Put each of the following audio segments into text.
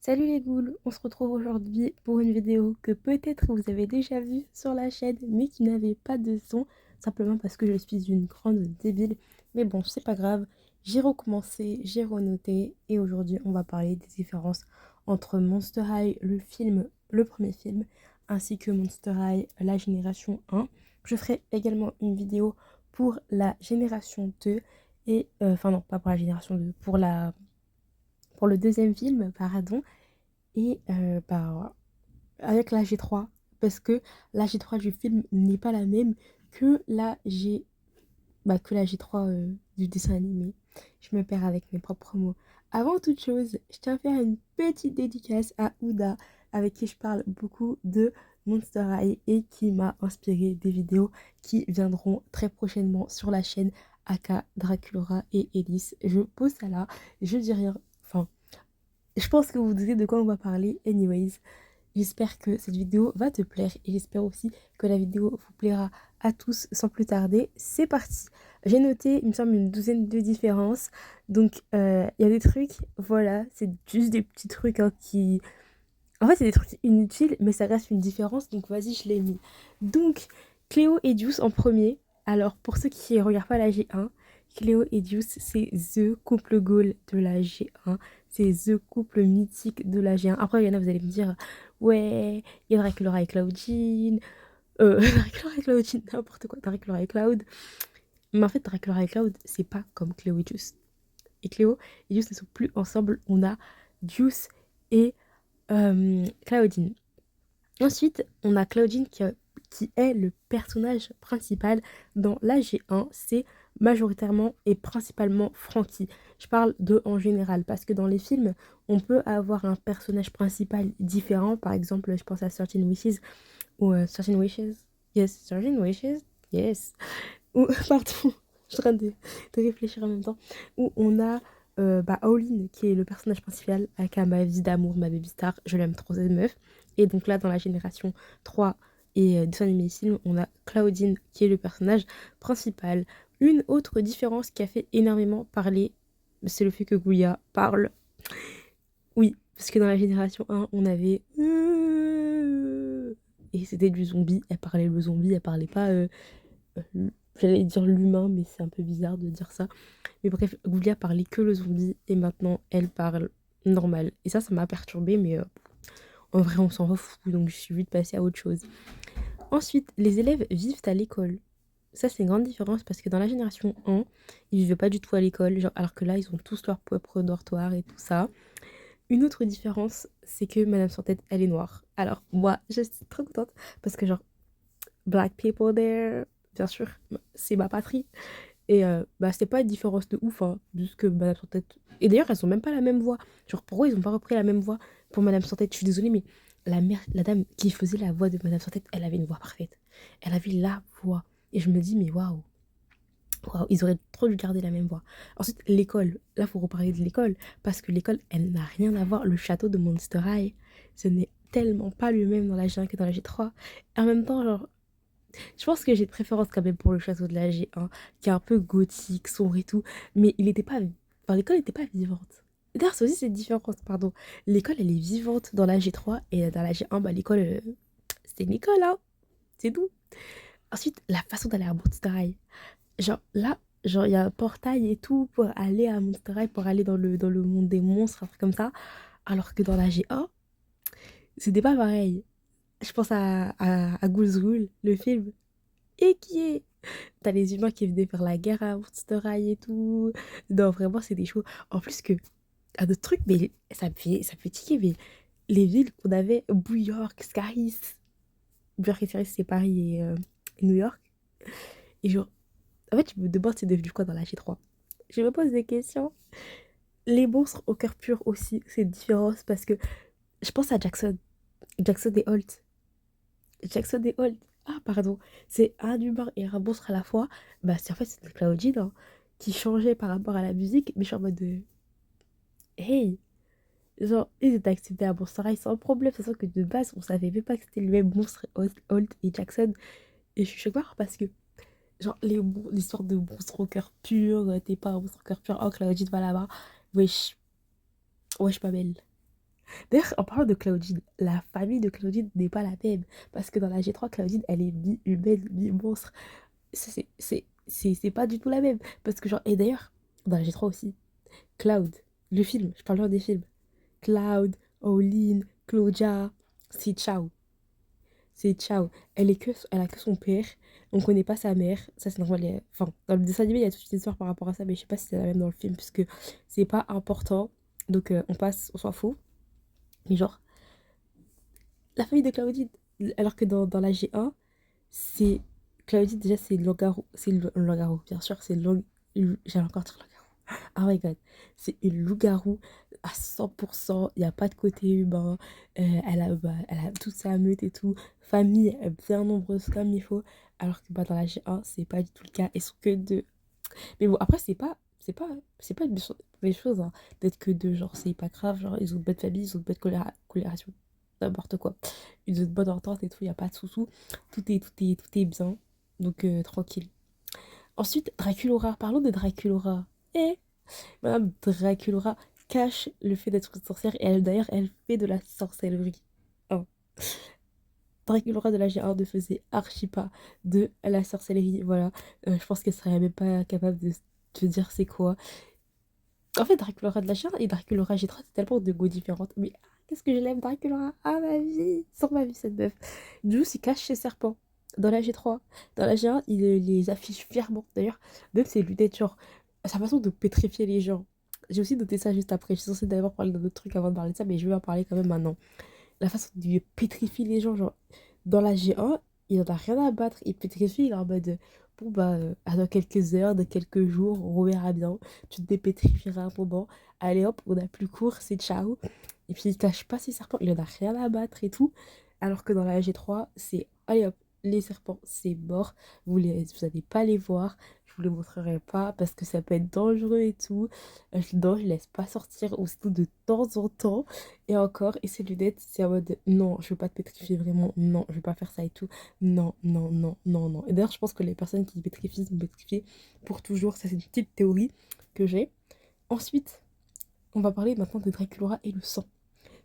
Salut les ghouls, on se retrouve aujourd'hui pour une vidéo que peut-être vous avez déjà vue sur la chaîne mais qui n'avait pas de son, simplement parce que je suis une grande débile. Mais bon, c'est pas grave, j'ai recommencé, j'ai renoté et aujourd'hui on va parler des différences entre Monster High, le film, le premier film, ainsi que Monster High, la génération 1. Je ferai également une vidéo pour la génération 2 et, enfin non, pas pour la génération 2, pour le deuxième film, pardon et avec la G3 parce que la G3 du film n'est pas la même que que la G3 du dessin animé. Je me perds avec mes propres mots. Avant toute chose, je tiens à faire une petite dédicace à Ouda avec qui je parle beaucoup de Monster High et qui m'a inspiré des vidéos qui viendront très prochainement sur la chaîne aka Dracula et Elise. Je pose ça là, je dis rien. Enfin, je pense que vous doutez de quoi on va parler. Anyways, j'espère que cette vidéo va te plaire et j'espère aussi que la vidéo vous plaira à tous sans plus tarder. C'est parti. J'ai noté, il me semble, une douzaine de différences. Donc, il y a des trucs, voilà, c'est juste des petits trucs hein, qui... En fait, c'est des trucs inutiles, mais ça reste une différence. Donc, vas-y, je l'ai mis. Donc, Cléo et Deuce en premier. Alors, pour ceux qui ne regardent pas la G1, Cléo et Deuce, c'est The couple goal de la G1. C'est The couple mythique de la G1. Après, il y en a, vous allez me dire, ouais, il y a Draculaura et Claudine. Draculaura et Claudine, n'importe quoi, Draculaura et Cloud. Mais en fait, Draculaura et Cloud, c'est pas comme Cléo et Deuce. Et Cléo et Deuce ne sont plus ensemble. On a Deuce et Claudine. Ensuite, on a Claudine qui est le personnage principal dans la G1. C'est majoritairement et principalement Frankie. Je parle de en général parce que dans les films, on peut avoir un personnage principal différent. Par exemple, je pense à 13 Wishes ou 13 Wishes. Yes, 13 Wishes. Yes. Ou, pardon, je suis en train de réfléchir en même temps. Où on a Pauline qui est le personnage principal, aka ma vie d'amour, ma baby star. Je l'aime trop cette meuf. Et donc là, dans la génération 3 et dessin animé film, on a Claudine qui est le personnage principal. Une autre différence qui a fait énormément parler, c'est le fait que Gouya parle. Oui, parce que dans la génération 1, on avait... Et c'était du zombie. Elle parlait le zombie, elle parlait pas... J'allais dire l'humain, mais c'est un peu bizarre de dire ça. Mais bref, Goulia parlait que le zombie et maintenant elle parle normal. Et ça m'a perturbée, mais en vrai, on s'en fout, donc je suis vite passée à autre chose. Ensuite, les élèves vivent à l'école. Ça, c'est une grande différence parce que dans la génération 1, ils vivaient pas du tout à l'école, genre, alors que là, ils ont tous leur propre dortoir et tout ça. Une autre différence, c'est que Madame Sans Tête, elle est noire. Alors, moi, je suis trop contente parce que, genre, Black people there, bien sûr, c'est ma patrie. Et c'est pas une différence de ouf, hein, juste que Madame Sans Tête. Et d'ailleurs, elles ont même pas la même voix. Genre, pourquoi ils ont pas repris la même voix pour Madame Sans Tête? Je suis désolée, mais la dame qui faisait la voix de Madame Sans Tête, elle avait une voix parfaite. Elle avait la voix. Et je me dis, mais waouh, waouh, ils auraient trop dû garder la même voix. Ensuite, l'école. Là, faut reparler de l'école. Parce que l'école, elle n'a rien à voir. Le château de Monster High, ce n'est tellement pas le même dans la G1 que dans la G3. Et en même temps, genre, je pense que j'ai de préférence quand même pour le château de la G1, qui est un peu gothique, sombre et tout. Mais il était pas... Enfin, l'école n'était pas vivante. D'ailleurs, c'est aussi cette différence, pardon. L'école, elle est vivante dans la G3 et dans la G1, l'école, c'est une école, hein. C'est tout. Ensuite, la façon d'aller à Monster High. Genre, là, genre, il y a un portail et tout pour aller à Monster High, pour aller dans le monde des monstres, un truc comme ça. Alors que dans la G1, c'était pas pareil. Je pense à Ghouls Rule, le film. Et qui est t'as les humains qui venaient faire la guerre à Monster High et tout. Non, vraiment, c'est des shows. En plus que, un autre truc, mais ça me fait tiquer, mais les villes qu'on avait, New York, Scaris. New York et Scaris, c'est Paris et New York. Et genre, en fait, je me demande c'est devenu quoi dans la G3. Je me pose des questions. Les monstres au cœur pur aussi, c'est différent parce que je pense à Jackson. Jackson et Holt. Jackson et Holt. Ah, pardon. C'est un humain et un monstre à la fois. C'est en fait, c'est Claudine hein, qui changeait par rapport à la musique. Mais je suis en mode de... Hey! Genre, ils étaient acceptés à Monster High sans problème. C'est sûr que de base, on savait même pas que c'était le même monstre, Holt et Jackson. Et je suis choquée parce que, genre, l'histoire de monstre au cœur pur, t'es pas un monstre au cœur pur. Oh, Claudine va là-bas. Wesh. Wesh, pas belle. D'ailleurs, en parlant de Claudine, la famille de Claudine n'est pas la même. Parce que dans la G3, Claudine, elle est mi-humaine, mi-monstre. C'est pas du tout la même. Parce que genre, et d'ailleurs, dans la G3 aussi, Cloud, le film, je parle bien des films. Cloud, Olin, Claudia, c'est ciao. C'est ciao. Elle a que son père. On connaît pas sa mère. Ça, c'est normal. Enfin, dans le dessin animé, il y a toute une histoire par rapport à ça, mais je sais pas si c'est la même dans le film, puisque c'est pas important. Donc, on passe, on s'en fout. Mais genre, la famille de Claudine. Alors que dans la G1, c'est. Claudine, déjà, c'est Logaro. C'est Logaro, bien sûr, c'est J'allais encore dire Logaro. Oh my god. C'est une loup-garou à 100%. Il n'y a pas de côté humain. Elle a toute sa meute et tout. Famille bien nombreuse comme il faut. Alors que bah, dans la G1, c'est pas du tout le cas. Ils sont que deux. Mais bon, après, c'est pas une mauvaise chose hein, d'être que deux. Genre, c'est pas grave. Genre, ils ont une bonne famille, ils ont une bonne colération. N'importe quoi. Ils ont une bonne entente et tout. Il n'y a pas de sous-sous. Tout est bien. Donc, tranquille. Ensuite, Draculora. Parlons de Draculora. Eh, Madame Draculora cache le fait d'être une sorcière et elle, d'ailleurs, elle fait de la sorcellerie. Oh. Draculora de la G1 ne faisait archi pas de la sorcellerie. Voilà. Je pense qu'elle serait même pas capable de te dire c'est quoi. En fait, Draculora de la G1 et Draculora G3, c'est tellement de goûts différentes. Mais qu'est-ce que je l'aime, Draculora. Ah, ma vie. Sans ma vie, cette meuf. Juice, il cache ses serpents. Dans la G3. Dans la G1, il les affiche fièrement. D'ailleurs, même ses lunettes, genre, sa façon de pétrifier les gens. J'ai aussi noté ça juste après. Je suis censée d'abord parler d'un autre truc avant de parler de ça, mais je vais en parler quand même maintenant. La façon dont il pétrifie les gens, genre, dans la G1, il en a rien à battre. Il pétrifie, il est en mode, bon, bah, dans quelques heures, dans quelques jours, on verra bien. Tu te dépétrifieras un moment. Allez hop, on a plus court, c'est ciao. Et puis, il cache pas ses serpents, il en a rien à battre et tout. Alors que dans la G3, c'est, allez hop, les serpents, c'est mort. Vous allez pas les voir. Je vous les montrerai pas parce que ça peut être dangereux et tout. Non, je laisse pas sortir, ou sinon de temps en temps. Et encore, et ces lunettes, c'est en mode non, je veux pas te pétrifier vraiment, non, je veux pas faire ça et tout. Non, non, non, non, non. Et d'ailleurs, je pense que les personnes qui pétrifient sont pétrifiées pour toujours. Ça, c'est une petite théorie que j'ai. Ensuite, on va parler maintenant de Dracula et le sang.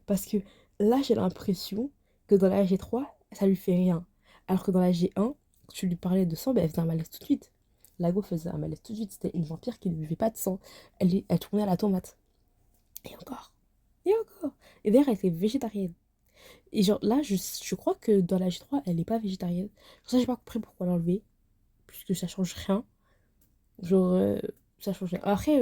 Parce que là, j'ai l'impression que dans la G3, ça lui fait rien. Alors que dans la G1, quand tu lui parlais de sang, ben, elle faisait un malaise tout de suite. La go faisait un malaise tout de suite. C'était une vampire qui ne buvait pas de sang. Elle tournait à la tomate. Et encore. Et encore. Et d'ailleurs, elle était végétarienne. Et genre là, je crois que dans la G3, elle n'est pas végétarienne. Pour ça, j'ai pas compris pourquoi l'enlever. Puisque ça change rien. Genre, ça change rien. Après,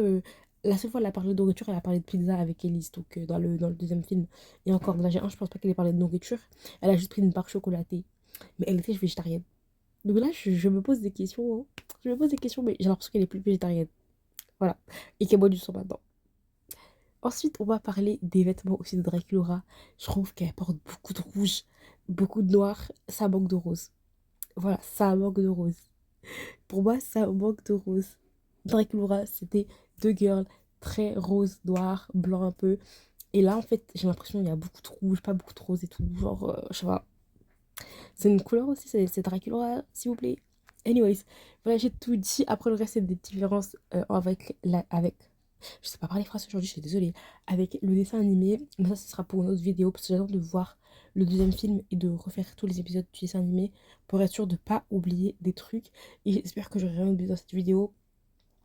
la seule fois elle a parlé de nourriture, elle a parlé de pizza avec Elise. Donc, dans le deuxième film. Et encore, dans la G1, je pense pas qu'elle ait parlé de nourriture. Elle a juste pris une barre chocolatée. Mais elle était végétarienne. Donc là, je me pose des questions. Hein. Je me pose des questions, mais j'ai l'impression qu'elle est plus végétarienne. Voilà. Et qu'elle boit du sang maintenant. Ensuite, on va parler des vêtements aussi de Dracula. Je trouve qu'elle porte beaucoup de rouge, beaucoup de noir. Ça manque de rose. Voilà, ça manque de rose. Pour moi, ça manque de rose. Dracula, c'était deux girls très rose, noir, blanc un peu. Et là, en fait, j'ai l'impression qu'il y a beaucoup de rouge, pas beaucoup de rose et tout. Genre, je sais pas. C'est une couleur aussi, c'est Dracula, s'il vous plaît. Anyways, voilà, j'ai tout dit. Après, le reste, c'est des différences avec je sais pas parler français aujourd'hui, je suis désolée. Avec le dessin animé, mais ça, ce sera pour une autre vidéo parce que j'attends de voir le deuxième film et de refaire tous les épisodes du dessin animé pour être sûr de pas oublier des trucs. Et j'espère que j'aurai rien oublié dans cette vidéo,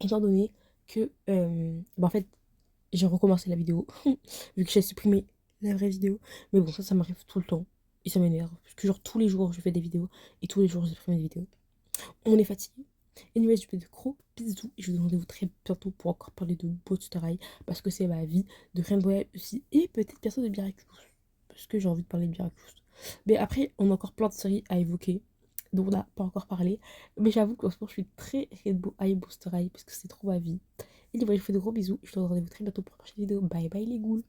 étant donné que, bah, en fait, j'ai recommencé la vidéo vu que j'ai supprimé la vraie vidéo. Mais bon, ça m'arrive tout le temps et ça m'énerve parce que, genre, tous les jours, je fais des vidéos et tous les jours, je supprime des vidéos. On est fatigué. Anyway, je vous fais de gros bisous et je vous donne rendez-vous très bientôt pour encore parler de Boostereye parce que c'est ma vie, de Reine Boyale aussi et peut-être bientôt de Miraculous parce que j'ai envie de parler de Miraculous. Mais après, on a encore plein de séries à évoquer dont on n'a pas encore parlé. Mais j'avoue qu'en ce moment, je suis très Eye Boostereye parce que c'est trop ma vie. Et anyway, je vous fais de gros bisous et je vous donne rendez-vous très bientôt pour la prochaine vidéo. Bye bye les ghouls.